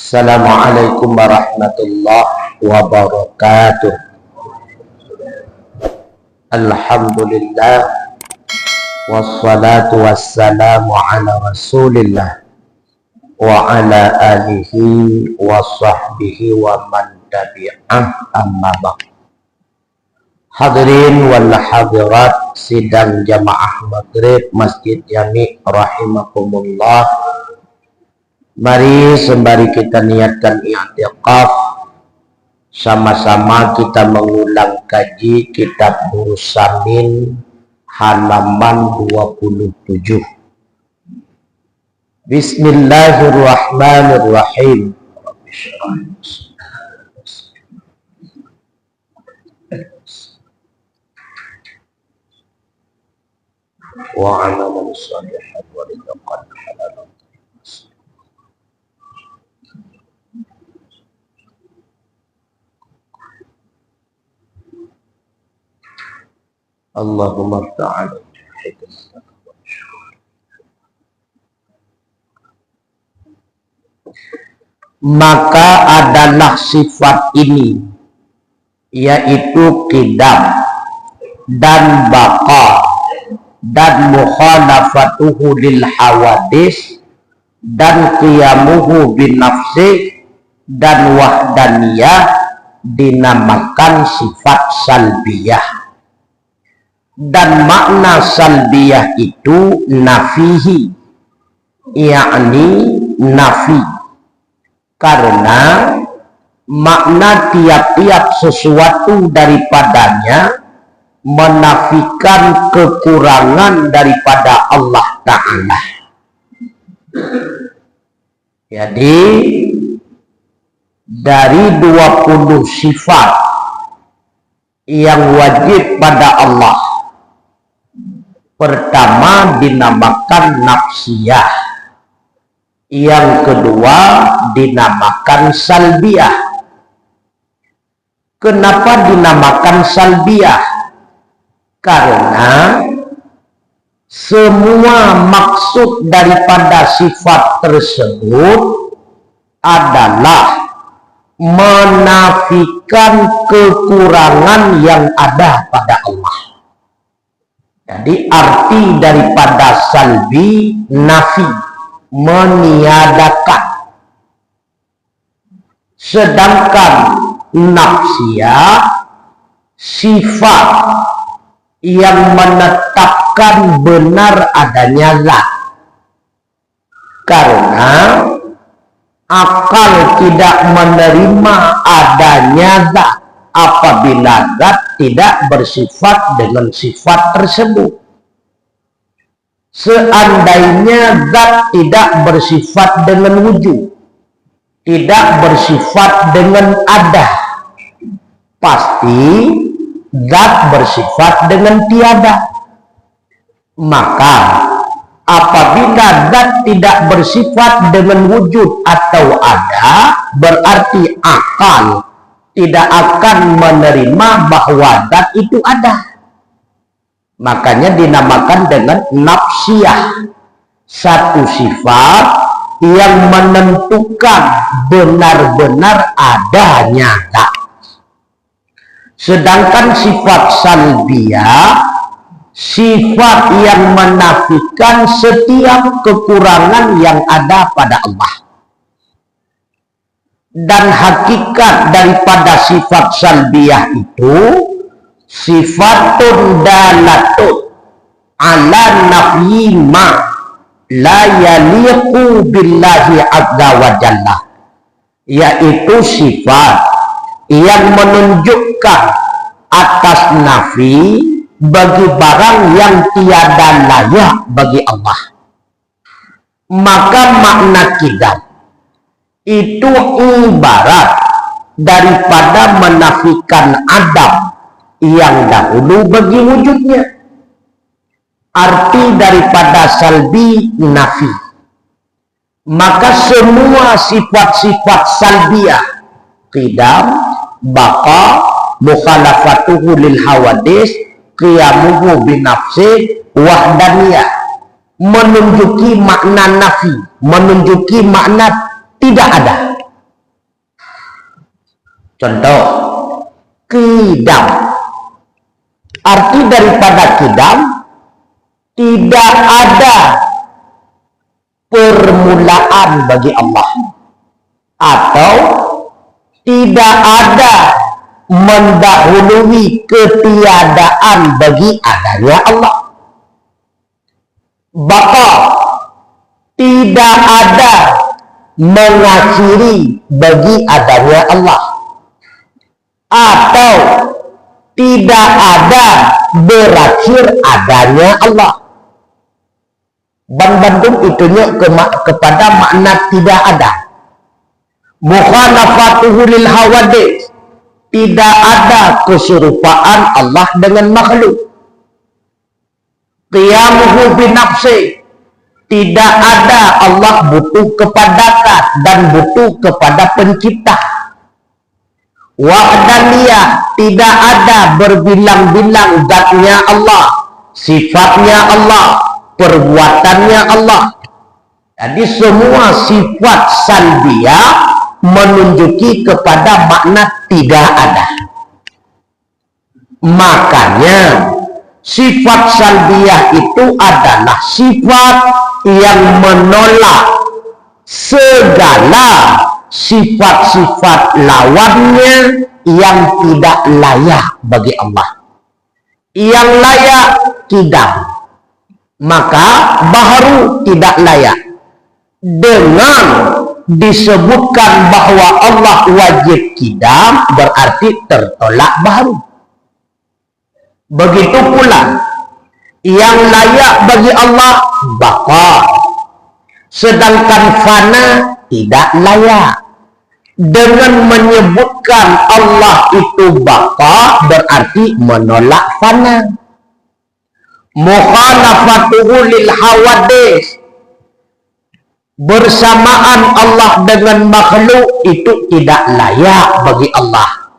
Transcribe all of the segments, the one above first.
Assalamualaikum warahmatullahi wabarakatuh. Alhamdulillah wassalatu wassalamu ala rasulillah wa ala alihi wa sahbihi wa man tabi'ah, amma ba'd. Hadirin wal hadirat sidang jamaah maghrib Masjid Jami' rahimakumullah. Mari sembari kita niatkan i'tikaf, sama-sama kita mengulang kaji kitab Nur Samin halaman 27. Bismillahirrahmanirrahim. Wa amalan shalihan wa rizqan halalan. Allahumma ta'ala maka adalah sifat ini, yaitu qidam dan baqa dan mukhalafatuhu lil hawadis dan qiyamuhu bin nafsi dan wahdaniyah dinamakan sifat salbiyah. Dan makna salbiyah itu nafihi, yakni nafi, karena makna tiap-tiap sesuatu daripadanya menafikan kekurangan daripada Allah Ta'ala. Jadi dari 20 sifat yang wajib pada Allah, pertama dinamakan nafsiyah, yang kedua dinamakan salbiyah. Kenapa dinamakan salbiyah? Karena semua maksud daripada sifat tersebut adalah menafikan kekurangan yang ada pada Allah. Jadi arti daripada salbi nafi, meniadakan. Sedangkan nafsiyah sifat yang menetapkan benar adanya zat. Karena akal tidak menerima adanya zat apabila zat tidak bersifat dengan sifat tersebut. Seandainya zat tidak bersifat dengan wujud, tidak bersifat dengan ada, pasti zat bersifat dengan tiada. Maka apabila zat tidak bersifat dengan wujud atau ada, berarti akal tidak akan menerima bahwa zat itu ada. Makanya dinamakan dengan nafsiyah, satu sifat yang menentukan benar-benar adanya zat. Sedangkan sifat salbiyah sifat yang menafikan setiap kekurangan yang ada pada Allah. Dan hakikat daripada sifat salbiyah itu sifatun dalatun ala nafyi ma la yaliqu billahi azza wa jalla, yaitu sifat yang menunjukkan atas nafi bagi barang yang tiada layak bagi Allah. Maka makna qidam itu ibarat daripada menafikan adam yang dahulu bagi wujudnya. Arti daripada salbi nafi. Maka semua sifat-sifat salbiyah, qidam, baqa, mukhalafatuhu lil hawadis, qiyamuhu binafsi, wahdaniyah, menunjuki makna nafi, menunjuki makna tidak ada. Contoh, qidam. Arti daripada qidam, tidak ada permulaan bagi Allah, atau tidak ada mendahului ketiadaan bagi adanya Allah. Baqa, tidak ada mengakhiri bagi adanya Allah, atau tidak ada berakhir adanya Allah. Bandung itunya kepada makna tidak ada. Mukhalafatuhu lil hawadits, tidak ada keserupaan Allah dengan makhluk. Qiyamuhu binafsi, tidak ada Allah butuh kepada zat dan butuh kepada pencipta. Wahdaniyah, tidak ada berbilang-bilang zatnya Allah, sifatnya Allah, perbuatannya Allah. Jadi semua sifat salbiyah menunjuki kepada makna tidak ada. Makanya sifat salbiyah itu adalah sifat yang menolak segala sifat-sifat lawannya yang tidak layak bagi Allah. Yang layak qidam, maka baharu tidak layak. Dengan disebutkan bahwa Allah wajib qidam, berarti tertolak baharu. Begitu pula yang layak bagi Allah baqa, sedangkan fana tidak layak. Dengan menyebutkan Allah itu baqa, berarti menolak fana. Mukhalafatuhu lil hawadits, bersamaan Allah dengan makhluk itu tidak layak bagi Allah.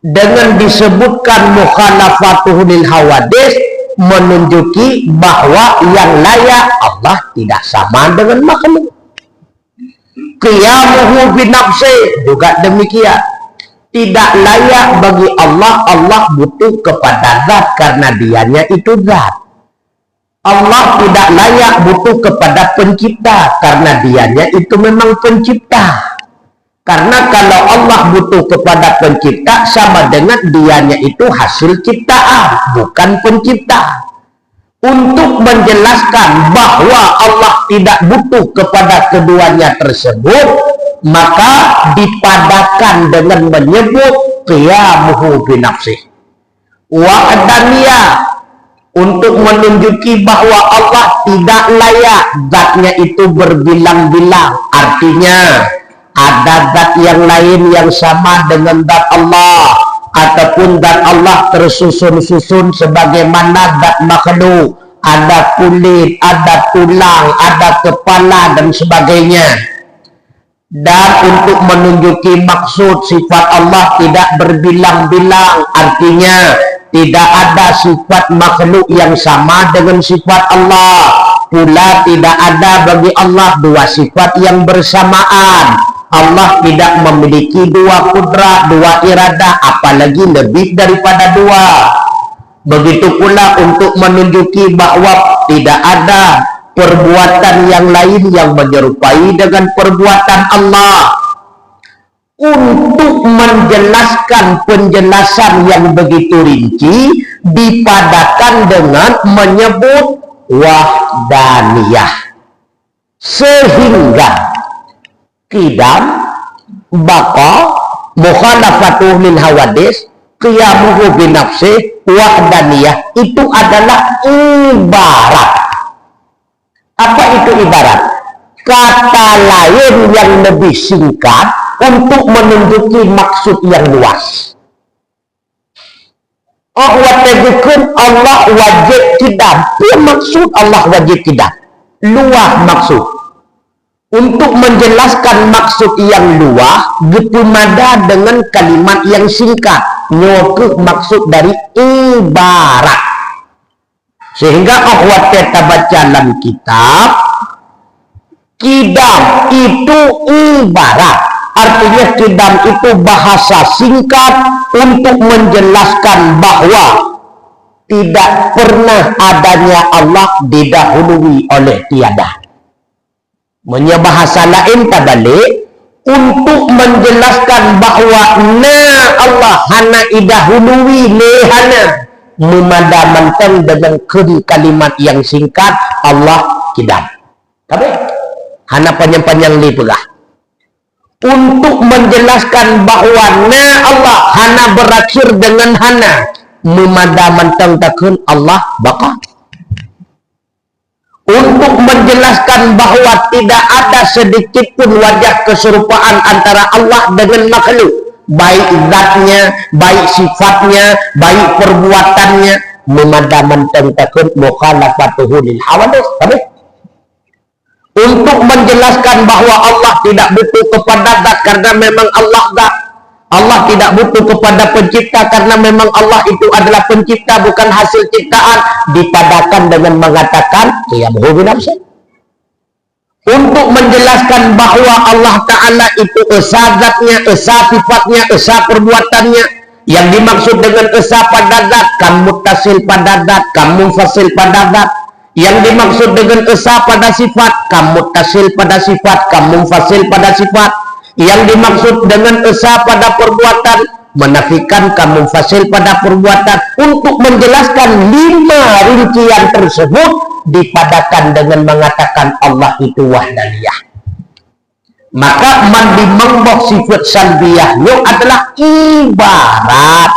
Dengan disebutkan mukhalafatuhu lil hawadits, menunjuki bahwa yang layak Allah tidak sama dengan makhluk. Qiyamuhu binafsi, juga demikian. Tidak layak bagi Allah, Allah butuh kepada zat karena dianya itu zat. Allah tidak layak butuh kepada pencipta karena dianya itu memang pencipta. Karena kalau Allah butuh kepada pencipta, sama dengan dianya itu hasil ciptaan, bukan pencipta. Untuk menjelaskan bahwa Allah tidak butuh kepada keduanya tersebut, maka dipadatkan dengan menyebut qiyamuhu binafsih. Wahdaniyah, untuk menunjuki bahwa Allah tidak layak zatnya itu berbilang-bilang. Artinya ada zat yang lain yang sama dengan zat Allah, ataupun zat Allah tersusun-susun sebagaimana zat makhluk. Ada kulit, ada tulang, ada kepala dan sebagainya. Dan untuk menunjuki maksud sifat Allah tidak berbilang-bilang, artinya tidak ada sifat makhluk yang sama dengan sifat Allah. Pula tidak ada bagi Allah dua sifat yang bersamaan. Allah tidak memiliki dua kudrat, dua iradah, apalagi lebih daripada dua. Begitu pula untuk menunjuki bahwa tidak ada perbuatan yang lain yang menyerupai dengan perbuatan Allah. Untuk menjelaskan penjelasan yang begitu rinci, dipadatkan dengan menyebut wahdaniyah. Sehingga qidam, baqa, mukhalafatuhu lil hawadits, qiyamuhu binafsih, wahdaniyah itu adalah ibarat. Apa itu ibarat? Kata lain yang lebih singkat untuk menunjuki maksud yang luas. Allah wajib qidam, itu maksud Allah wajib qidam, luas maksud. Untuk menjelaskan maksud yang luas, gepumada dengan kalimat yang singkat, nyokuk maksud dari ibarat. Sehingga akhwat kita baca dalam kitab, qidam itu ibarat. Artinya kidam itu bahasa singkat untuk menjelaskan bahwa tidak pernah adanya Allah didahului oleh tiada. Bahasa lain terbalik untuk menjelaskan bahwa Allah hana idahului lehana memadamankan dengan kalimat yang singkat Allah kidam. Tapi hana panjang-panjang li pula. Untuk menjelaskan bahwa Allah hana berakhir dengan hana memadamankan takun Allah baka. Untuk menjelaskan bahwa tidak ada sedikit pun wajah keserupaan antara Allah dengan makhluk, baik zatnya, baik sifatnya, baik perbuatannya, memadamankan takun mukhalafatuhu lil hawadits. Untuk menjelaskan bahwa Allah tidak butuh kepada zat karena memang Allah zat. Allah tidak butuh kepada pencipta karena memang Allah itu adalah pencipta, bukan hasil ciptaan, dipadakan dengan mengatakan qiyamuhu binafsi. Untuk menjelaskan bahwa Allah Ta'ala itu esa zatnya, esa sifatnya, esa perbuatannya, yang dimaksud dengan esa pada zat, kamu tasil pada zat, kamu fasil pada zat. Yang dimaksud dengan esa pada sifat, kamu tasil pada sifat, kamu fasil pada sifat. Yang dimaksud dengan esa pada perbuatan, menafikan kamu fasil pada perbuatan. Untuk menjelaskan 5 rincian tersebut dipadakan dengan mengatakan Allah itu wahdaniyah. Maka mandi mengbok sifat salbiyahnya adalah ibarat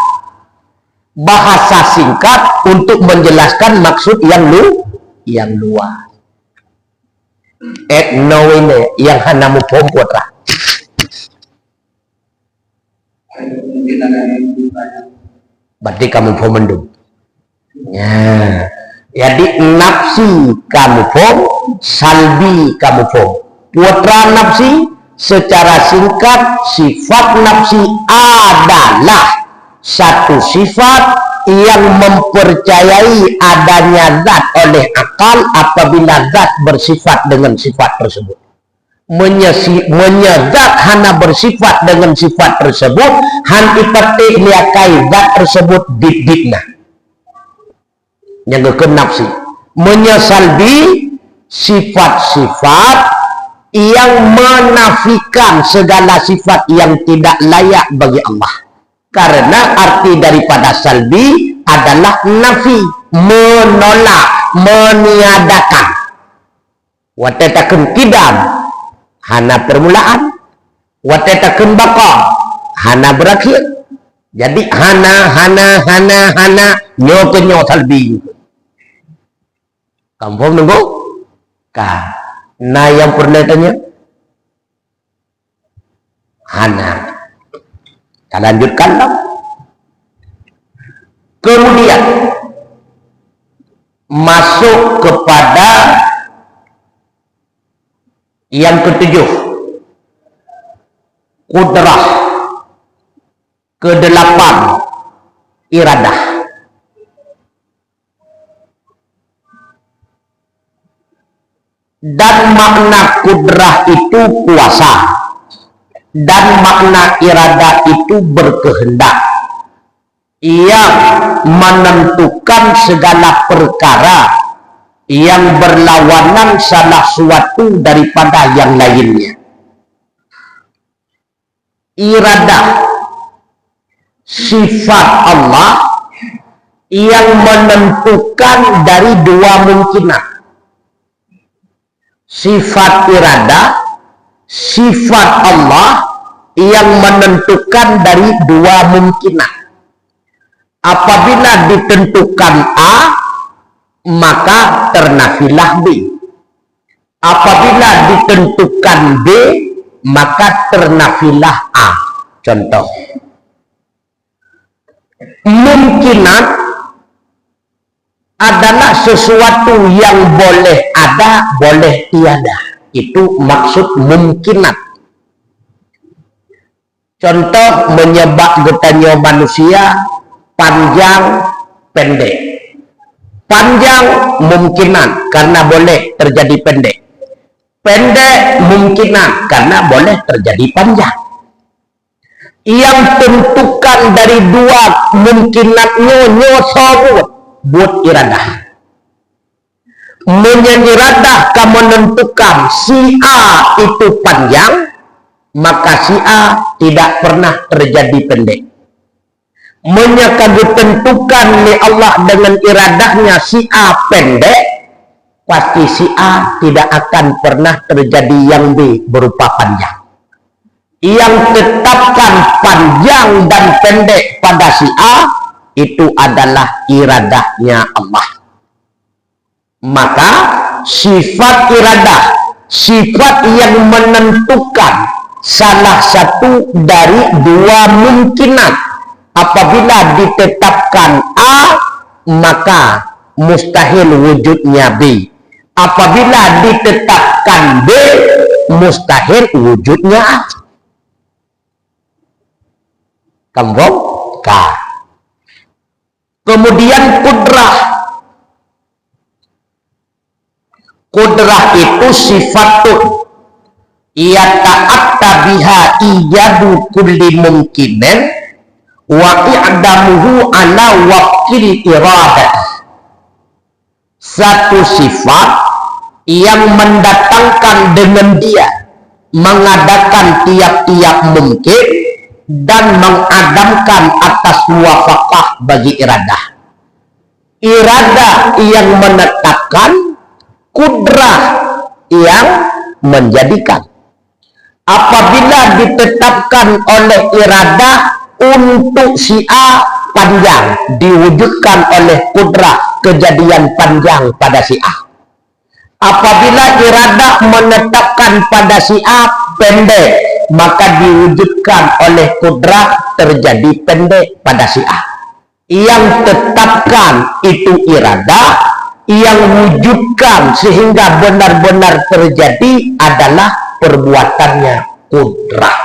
bahasa singkat untuk menjelaskan maksud yang luas. Ini yang hanamu pompotra. Berarti kamu pun mendung. Ya. Jadi nafsi kamu pun, salbi kamu pun. Putra nafsi secara singkat, sifat nafsi adalah satu sifat yang mempercayai adanya zat oleh akal apabila zat bersifat dengan sifat tersebut. Menyezat hana bersifat dengan sifat tersebut, han ipati liakai zat tersebut didikna yang nafsi. Menyesalbi sifat-sifat yang menafikan segala sifat yang tidak layak bagi Allah. Karena arti daripada salbi adalah nafi, menolak, meniadakan. Watetaken kidam, hana permulaan. Watetaken baka, hana berakhir. Jadi hana nyoto salbi. Kamu nunggu? Nah yang pernah tanya hana. Kita lanjutkan dong. Kemudian masuk kepada yang ketujuh, kudrah. Kedelapan, iradah. Dan makna kudrah itu kuasa, dan makna iradah itu berkehendak. Ia menentukan segala perkara yang berlawanan salah suatu daripada yang lainnya. Iradah sifat Allah yang menentukan dari dua mungkinan. Sifat iradah, sifat Allah yang menentukan dari dua mungkinan. Apabila ditentukan A, maka ternafilah B. Apabila ditentukan B, maka ternafilah A. Contoh, mungkinan adalah sesuatu yang boleh ada, boleh tiada. Itu maksud mungkinat. Contoh, menyebab getanya manusia panjang, pendek. Panjang mungkinan karena boleh terjadi pendek. Pendek mungkinan karena boleh terjadi panjang. yang tentukan dari dua mungkinatnya nyosobut buat iradah. Iradah kamu menentukan si A itu panjang, maka si A tidak pernah terjadi pendek. Kamu tentukan oleh Allah dengan iradahnya si A pendek, pasti si A tidak akan pernah terjadi yang B berupa panjang. Yang tetapkan panjang dan pendek pada si A itu adalah iradahnya Allah. Maka sifat iradah, sifat yang menentukan salah satu dari dua mungkinat. Apabila ditetapkan A, maka mustahil wujudnya B. Apabila ditetapkan B, mustahil wujudnya A. Kambong K. Kemudian kudrah. Kudrah itu sifatun ia ta'atta biha ijadu kulli mungkinin wa i'damuhu ala wakil iradah. Satu sifat yang mendatangkan dengan dia mengadakan tiap-tiap mungkin dan mengadamkan atas muwafaqah bagi iradah. Iradah yang menetapkan, kudrah yang menjadikan. Apabila ditetapkan oleh iradah untuk si A panjang, diwujudkan oleh kudrah kejadian panjang pada si A. Apabila iradah menetapkan pada si A pendek, maka diwujudkan oleh kudrah terjadi pendek pada si A. Yang tetapkan itu iradah, yang wujudkan sehingga benar-benar terjadi adalah perbuatannya kudrah.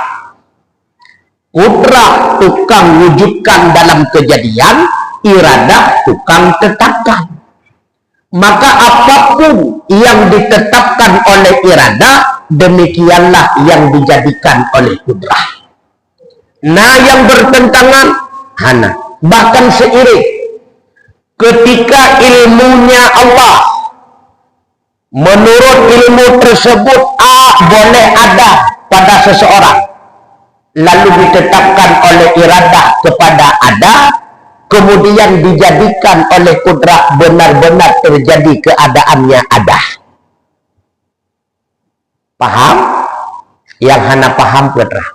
Kudrah tukang wujudkan dalam kejadian, iradah tukang tetapkan. Maka apapun yang ditetapkan oleh iradah, demikianlah yang dijadikan oleh kudrah. Nah, yang bertentangan hana, bahkan seiring ketika ilmunya Allah, menurut ilmu tersebut A boleh ada pada seseorang, lalu ditetapkan oleh iradah kepada ada, kemudian dijadikan oleh kudrah benar-benar terjadi keadaannya ada. Paham? Yang hana paham kudrah.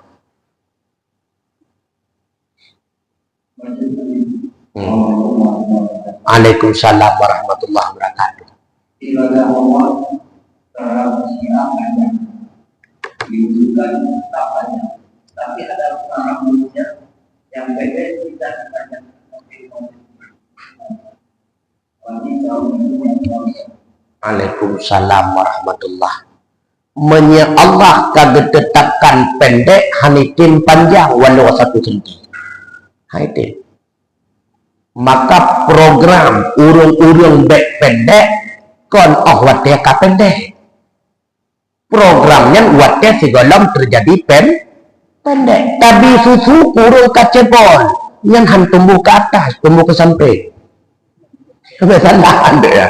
Waalaikumsalam warahmatullahi wabarakatuh. Ibadah Allah terhadap siapanya diwujudkan tampaknya, tapi ada orang manusia yang beda tidak banyak. Waalaikumsalam warahmatullahi. Allah kagak tetapkan pendek hanitin panjang walau 1 senti. Haitin. Maka program urung-urung bek pendek kon watnya ka pendek. Programnya watnya sigolong terjadi pendek. Tapi susu urung kacebol yang han tumbuh ke atas, tumbuh ke samping. Kebiasaan ya.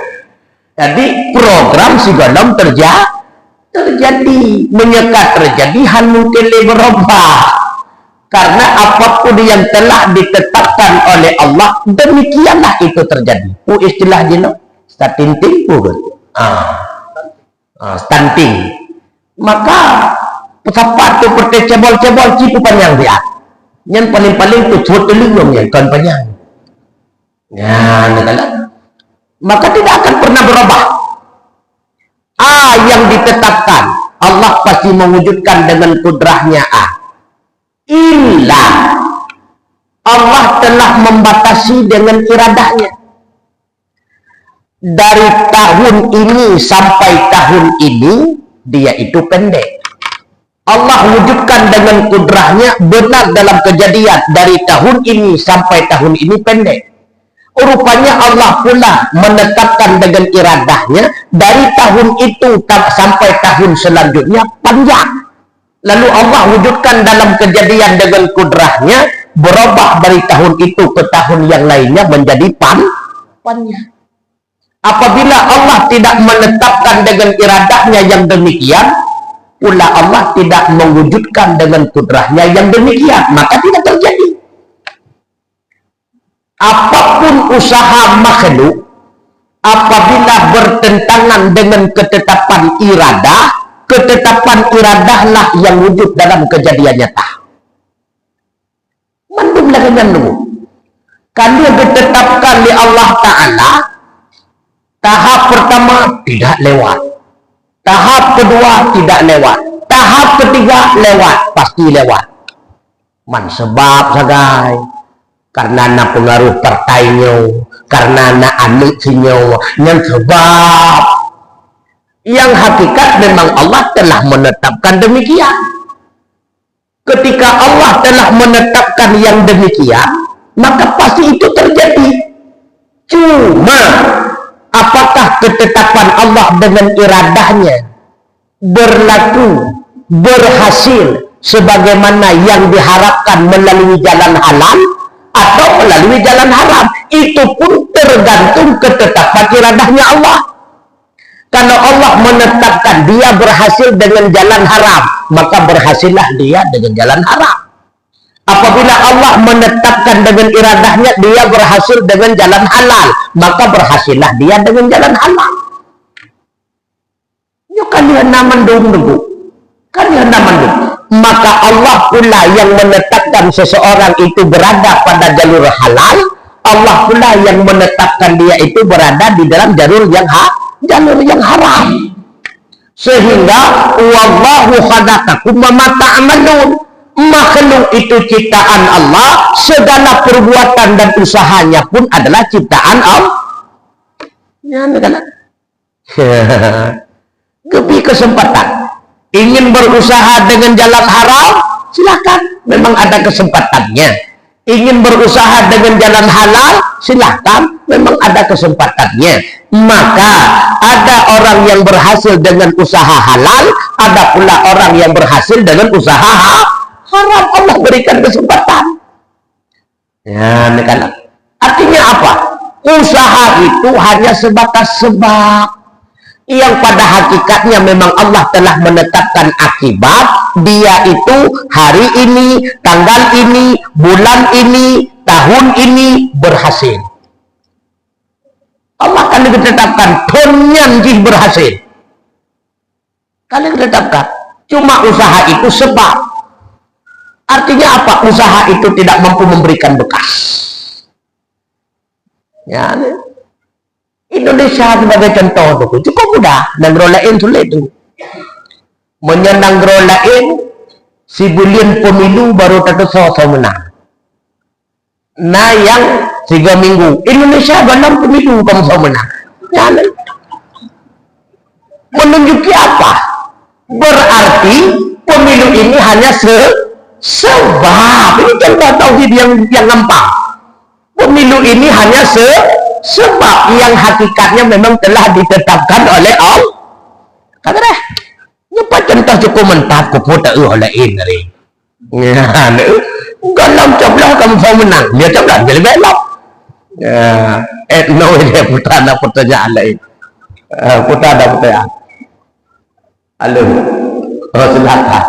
Jadi program sigolong terjadi menyekat terjadi han mungkin berubah. Karena apapun yang telah ditetapkan oleh Allah, demikianlah itu terjadi. Istilah jino stunting pun. Stunting. Maka sepatu seperti cebol-cebol cipu panjang dia. Yang paling-paling itu suatu linggung yang kan panjang. Ya, maka tidak akan pernah berubah. Yang ditetapkan, Allah pasti mewujudkan dengan kudrahnya Illa Allah telah membatasi dengan iradahnya. Dari tahun ini sampai tahun ini dia itu pendek. Allah wujudkan dengan kudrahnya benar dalam kejadian dari tahun ini sampai tahun ini pendek. Rupanya Allah pula menetapkan dengan iradahnya dari tahun itu sampai tahun selanjutnya panjang. Lalu Allah wujudkan dalam kejadian dengan kudrahnya, berubah dari tahun itu ke tahun yang lainnya menjadi pannya. Apabila Allah tidak menetapkan dengan iradahnya yang demikian, pula Allah tidak mewujudkan dengan kudrahnya yang demikian, maka tidak terjadi. Apapun usaha makhluk, apabila bertentangan dengan ketetapan iradahlah yang wujud dalam kejadian nyata. Mandum lagi mandum. Kalau ditetapkan oleh Allah Ta'ala, tahap pertama tidak lewat, tahap kedua tidak lewat, tahap ketiga lewat, pasti lewat. Man sebab sagai, karena na pengaruh partainya, karena na anik sinyo, yang sebab yang hakikat memang Allah telah menetapkan demikian. Ketika Allah telah menetapkan yang demikian, maka pasti itu terjadi. Cuma apakah ketetapan Allah dengan iradahnya berlaku, berhasil sebagaimana yang diharapkan melalui jalan halal atau melalui jalan haram? Itu pun tergantung ketetapan iradahnya Allah. Kalau Allah menetapkan dia berhasil dengan jalan haram, maka berhasillah dia dengan jalan haram. Apabila Allah menetapkan dengan iradahnya dia berhasil dengan jalan halal, maka berhasillah dia dengan jalan halal. Yo kalian naman dulu. Kalian naman dulu. Maka Allah pula yang menetapkan seseorang itu berada pada jalur halal, Allah pula yang menetapkan dia itu berada di dalam jalur yang haram. Sehingga wallahu khalaqakum wa ma ta'malun. Makhluk itu ciptaan Allah, segala perbuatan dan usahanya pun adalah ciptaan Allah. Ya, kan? Kepi kesempatan ingin berusaha dengan jalan haram, silakan, memang ada kesempatannya. Ingin berusaha dengan jalan halal, silakan, memang ada kesempatannya. Maka ada orang yang berhasil dengan usaha halal, ada pula orang yang berhasil dengan usaha haram. Allah berikan kesempatan. Ya, kan? Artinya apa? Usaha itu hanya sebatas sebab, yang pada hakikatnya memang Allah telah menetapkan akibat. Dia itu hari ini, tanggal ini, bulan ini, tahun ini berhasil. Allah akan ditetapkan penyanjih berhasil. Kalian ditetapkan. Cuma usaha itu sebab. Artinya apa? Usaha itu tidak mampu memberikan bekas. Ya, Indonesia sebagai contoh itu cukup mudah. Nangrolain sulit itu. Menyenangrolain si bulian pemilu baru tertusuk menang. Nah yang 3 minggu Indonesia dalam pemilu kamu menang. Ya, menunjuki apa? Berarti pemilu ini hanya sebab. Ini contoh tauhid yang gampang. Pemilu ini hanya sebab yang hakikatnya memang telah ditetapkan oleh Allah. Kata deh, nyapa contoh cukup mentap kupu tak oleh ini. Ya, kalau coblah kamu mau menang, dia coblah jadi belok. No dia putra ada pertanyaan lain. Putra ada pertanyaan. Halo, silakan.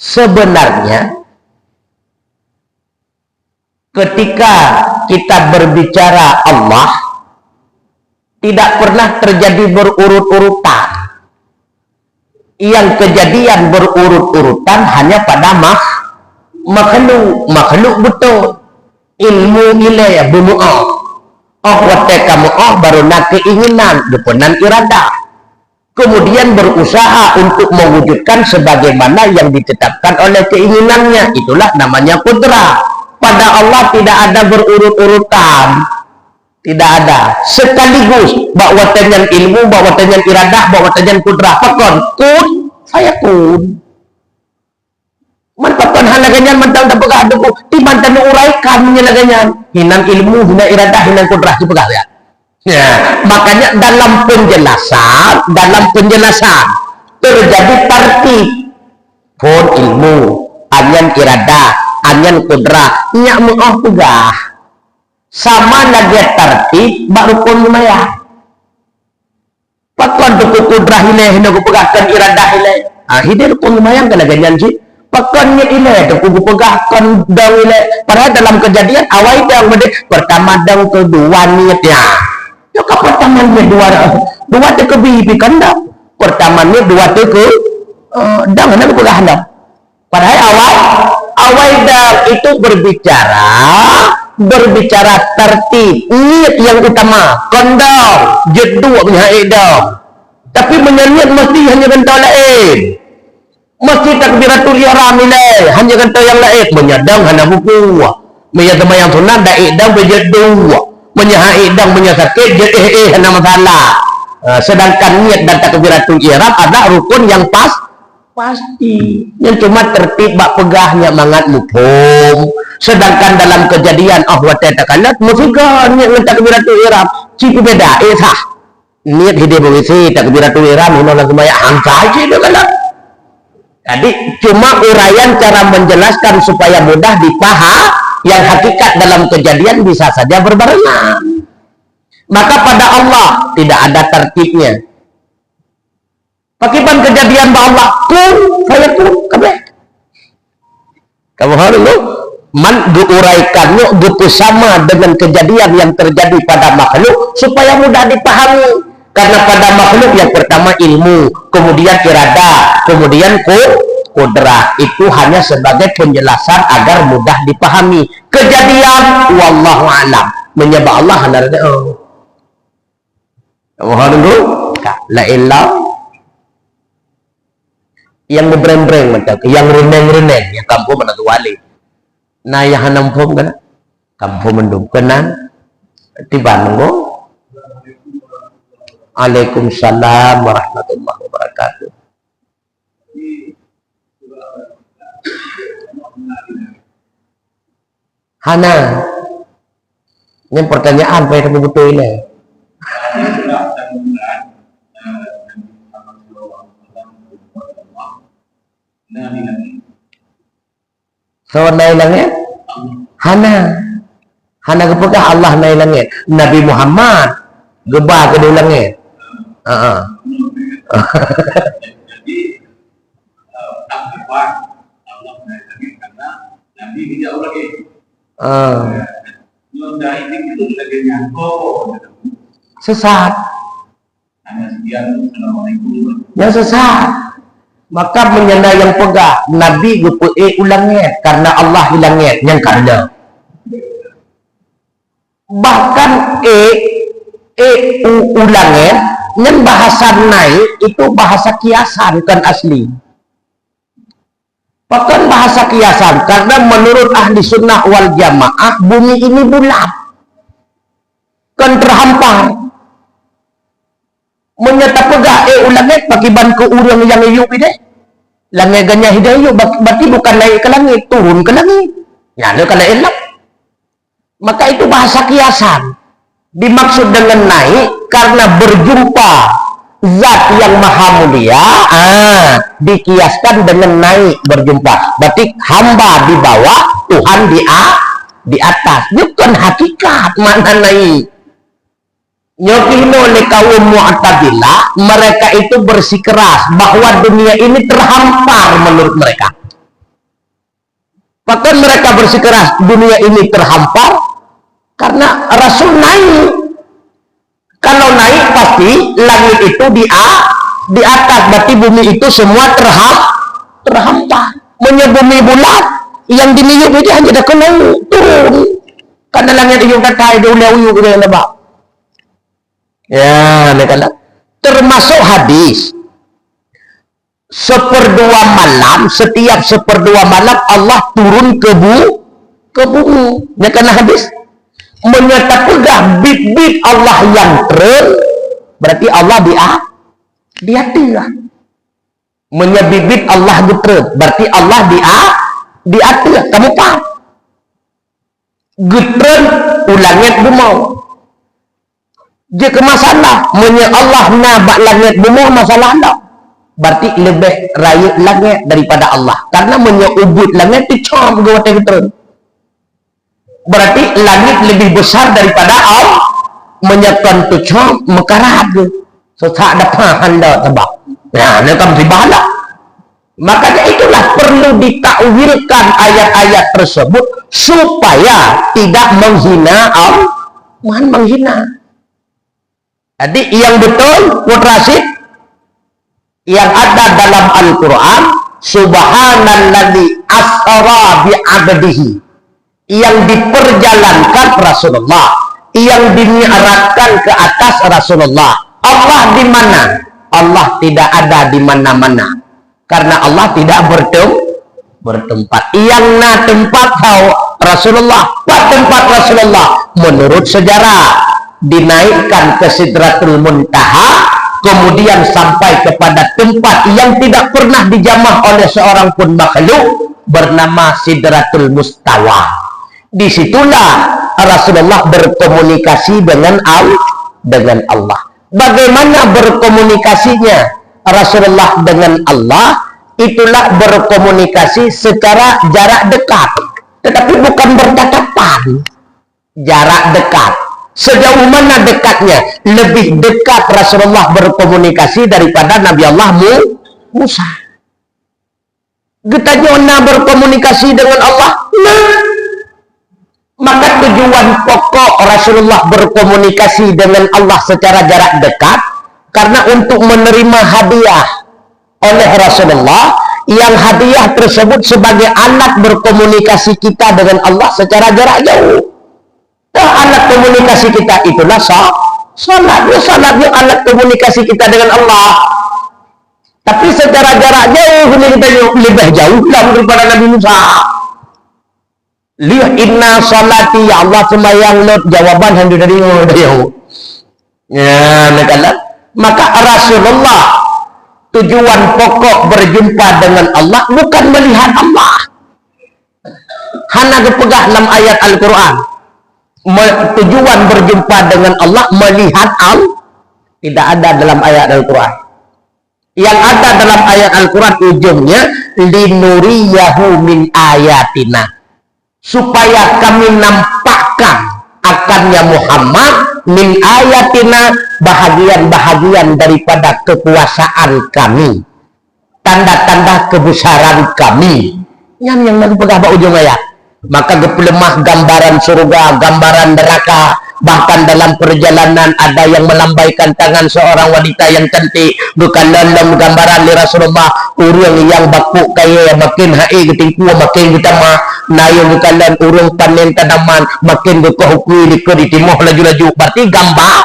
Sebenarnya ketika kita berbicara Allah tidak pernah terjadi berurut-urutan. Yang kejadian berurut-urutan hanya pada makhluk betul. Ilmu ilaya bumu'ah. Wate kamu baru nak keinginan, depanan iradah. Kemudian berusaha untuk mewujudkan sebagaimana yang ditetapkan oleh keinginannya. Itulah namanya kudrah. Pada Allah tidak ada berurut-urutan. Tidak ada. Sekaligus bahwa tenyan ilmu, bahwa tenyan iradah, bahwa tenyan kudrah. Fakon kun, saya kun. pakon halaganyan mantang tak pegah debu ti mantan uraikan menyalaganyan hinan ilmu hinan iradah hinan kudrah tu pegah ya. Ya, makanya dalam penjelasan terjadi tertib pun ilmu anyan iradah anyan kudrah nyak mu'ah pegah sama lagi tertib baru pun lumayan pakon tu kudrah hilai hinan kupegahkan iradah hilai hidir pun lumayan kan ganyan sih pakon nyet hilai tu kupegahkan dang hilai padahal dalam kejadian awal dang pertama dang kedua niatnya ya pertama niat dua tu kebibi kandang pertama niat dua tu ke dang nak kupegahkan padahal awal dang itu berbicara tertib niat yang utama kandang jedua punya dong tapi menyaniat mesti hanya gentau lain mesti takbiratul ihram nilai hanya gentau yang lain menyadang hanya buku menyadang yang sunnah dah idang berjedua menyahidang menyasakit jadi hanya masalah sedangkan niat dan takbiratul ihram ada rukun yang pasti yang cuma tertib bak pegahnya mangat mufhum sedangkan dalam kejadian wa ta'ala musikan niat dengan takbiratul ihram cipu beda sah niat hidup berisi takbiratul ihram ini langsung banyak angka aja itu kan jadi cuma uraian cara menjelaskan supaya mudah dipaham yang hakikat dalam kejadian bisa saja berbarengan maka pada Allah tidak ada tertibnya pakiban kejadian bahwa Allah kun fayakun kabeh kamu harus lu man diuraikannya gitu sama dengan kejadian yang terjadi pada makhluk supaya mudah dipahami karena pada makhluk yang pertama ilmu kemudian irada kemudian kudrah itu hanya sebagai penjelasan agar mudah dipahami kejadian wallahu alam menyebab Allah hanarnya kamu harus lu la ilah yang berbreng-breng macam yang reneng-reneng yang kampung mana tu wali nah yang hanampum kan kampung mendung kenan tiba nunggu Waalaikumsalam warahmatullahi wabarakatuh Hana ini pertanyaan apa yang betul ini so nailangnya Hana kepegah Allah nailangnya Nabi Muhammad gebah kedulangnya jadi Allah karena Nabi tidak lagi itu sebagai sesat yang sesat maka menyana yang pegah Nabi ulangnya karena Allah hilangnya yang karena bahkan ulangnya yang bahasa naik itu bahasa kiasan kan asli bahkan bahasa kiasan karena menurut ahli sunnah wal jamaah bumi ini bulat kan terhampar menyata pegah ulangnya pakiban ke urang yang hidup ini langit ganya hidayah berarti bukan naik ke langit turun ke langit ya ada kena elak maka itu bahasa kiasan dimaksud dengan naik karena berjumpa zat yang maha mulia dikiaskan dengan naik berjumpa berarti hamba di bawah Tuhan di atas bukan hakikat mana naik nyokino oleh kaum Mu'tazilah mereka itu bersikeras bahwa dunia ini terhampar menurut mereka bahkan mereka bersikeras dunia ini terhampar karena Rasul naik kalau naik pasti langit itu di atas berarti bumi itu semua terhampar menyebumi bulat yang diniup itu hanya ada kena turun karena langit itu kata itu uliau gitu yang lebak ya termasuk hadis setiap seperdua malam Allah turun ke bumi ya karena hadis menyata pegah bit-bit Allah yang terang berarti Allah di hati lah menyebibit Allah terang berarti Allah di atas kamu paham getren ulangit bumau jika masalah menye Allah nabak langit bumau masalah anda berarti lebih raya langit daripada Allah karena menye ubud langit dicom gawat getren berarti langit lebih besar daripada Allah menyekan tucom mekarat sesak dapat anda tebak nah ini kamu dibahala makanya itulah perlu ditakwilkan ayat-ayat tersebut supaya tidak menghina Allah menghina jadi yang betul Putrasid yang ada dalam Al-Quran subhanalladzi asra bi'abdihi yang diperjalankan Rasulullah yang dimi'rajkan ke atas Rasulullah Allah di mana? Allah tidak ada di mana-mana karena Allah tidak bertempat yang na tempat tahu Rasulullah tempat Rasulullah menurut sejarah dinaikkan ke Sidratul Muntaha kemudian sampai kepada tempat yang tidak pernah dijamah oleh seorang pun makhluk bernama Sidratul Mustawa disitulah Rasulullah berkomunikasi dengan Allah bagaimana berkomunikasinya Rasulullah dengan Allah itulah berkomunikasi secara jarak dekat tetapi bukan bertatapan jarak dekat sejauh mana dekatnya lebih dekat Rasulullah berkomunikasi daripada Nabi Allah Musa getanya berkomunikasi dengan Allah maka tujuan pokok Rasulullah berkomunikasi dengan Allah secara jarak dekat karena untuk menerima hadiah oleh Rasulullah yang hadiah tersebut sebagai alat berkomunikasi kita dengan Allah secara jarak jauh alat komunikasi kita itulah salat alat komunikasi kita dengan Allah tapi secara jarak jauh kita lebih jauh daripada Nabi Musa lihat inna salati ya Allah semayang lot jawaban yang dari jauh ya maka Rasulullah tujuan pokok berjumpa dengan Allah bukan melihat Allah hanya kepegah dalam ayat Al-Quran tujuan berjumpa dengan Allah melihat Allah tidak ada dalam ayat Al-Quran yang ada dalam ayat Al-Quran ujungnya linuriyahu min ayatina supaya kami nampakkan akannya Muhammad min ayatina bahagian-bahagian daripada kekuasaan kami tanda-tanda kebesaran kami yang berpegang ujung ayat maka gepelemah gambaran surga gambaran neraka bahkan dalam perjalanan ada yang melambaikan tangan seorang wanita yang cantik bukan dalam gambaran di Rasulullah urang yang baku kaya makin hai ketingku makin kita mah nayo bukan dan urang panen tanaman makin berkohukui di timur laju-laju berarti gambar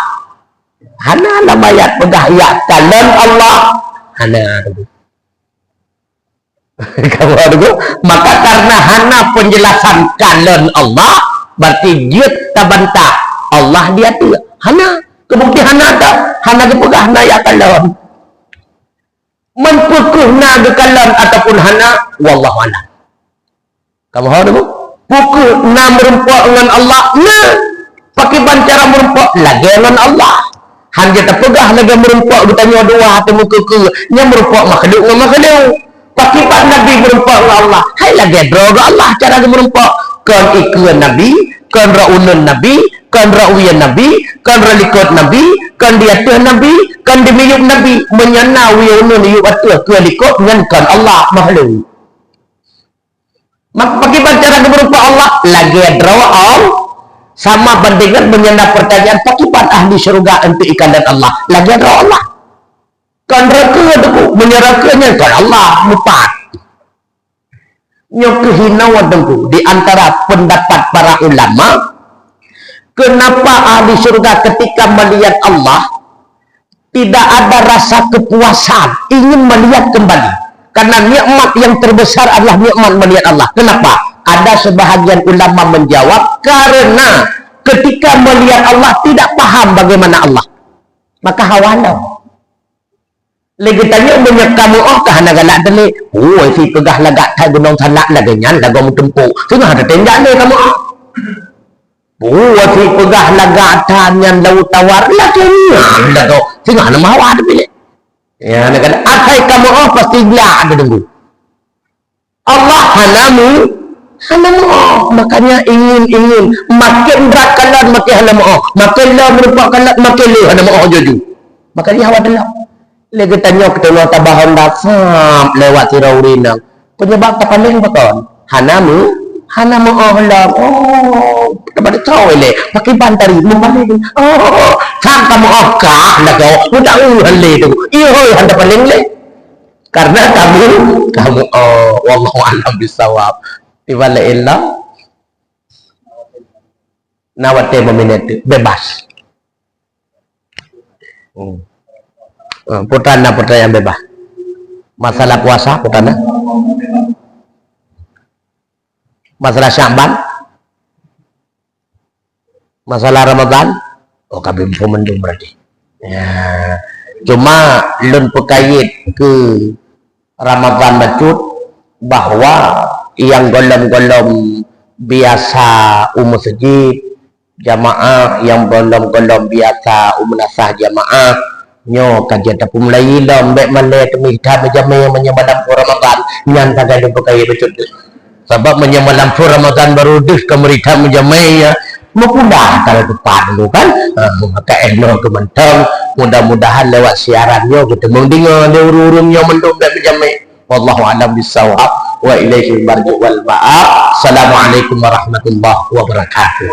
hana lamayat pegah ya kalam Allah hana maka karena hana penjelasan kalam Allah berarti jut tabantah Allah dia tu hana kebukti hana tak hana kepegah na ya kalam menpukuh na kalam ataupun hana wallahu a'lam kamu tahu tu pukul na merempak dengan Allah na pakai bancara merempak lagi dengan Allah hanya terpegah lagi merempak bertanya doa atau muka ke yang merempak makhluk dengan makhluk pakai pak Nabi merempak dengan Allah hai lagi droga Allah cara merempak kan ikut Nabi kan ra'unun Nabi kan ra'uyan Nabi kan ralikot Nabi kan diatuh Nabi kan dimiyuk Nabi menyana wiyunun yuk atuh ke likot dengan kan Allah makhluk maka pakai cara merempak Allah lagi droga sama bandingkan menyana pertanyaan pakipan ahli syurga untuk ikan dan Allah lagi ada Allah kan reka menyerakanya kan Allah mupat nyok kehinauan tentu di antara pendapat para ulama kenapa ahli syurga ketika melihat Allah tidak ada rasa kepuasan ingin melihat kembali karena nikmat yang terbesar adalah nikmat melihat Allah kenapa? Ada sebahagian ulama menjawab karena ketika melihat Allah tidak paham bagaimana Allah maka hawana lagi tanya banyak kamu kah nak galak tele si pegah lagak thai gunung thanak laganya lagu tempuk tengah ada tenda ni kamu si pegah lagak thanyan laut tawar laganya lagu tengah nak mau ada pilih ya nak kata atai kamu pasti gelak ada tunggu Allah hanamu makanya ingin makin berat kalat makin halamu makin lah merupakan kalat makin lah halamu jaju makanya awak adalah lagi tanya ketemu tabahan dasam lewat tiraurinang penyebab tak paling betul hanamu Allah dapat tahu le pakai bantari membalik kan kamu kah nak kau udah hale tu iyo handa paling le karena kamu wallahu a'lam bisawab iwala illa nawate meminati bebas putra yang bebas masalah puasa putrana masalah Sya'ban masalah Ramadan kami mendung berarti ya cuma lun pekait ke Ramadan bacut bahwa yang golong-golong biasa masjid jamaah yang golong-golong biasa nasah jamaah nyo kajian tapu mulai lom bek male temi dah menjamai menyamalam Ramadan nyan kagak ada pakai becut sebab menyamalam Ramadan baru dus kemerita menjamai ya mudah kalau tepat dulu kan maka eno kementang mudah-mudahan lewat siarannya kita mendengar dia urung-urungnya mendung dan menjamai wallahu a'lam bisawab wa ilaihi marji wal ma'ab assalamualaikum warahmatullahi wabarakatuh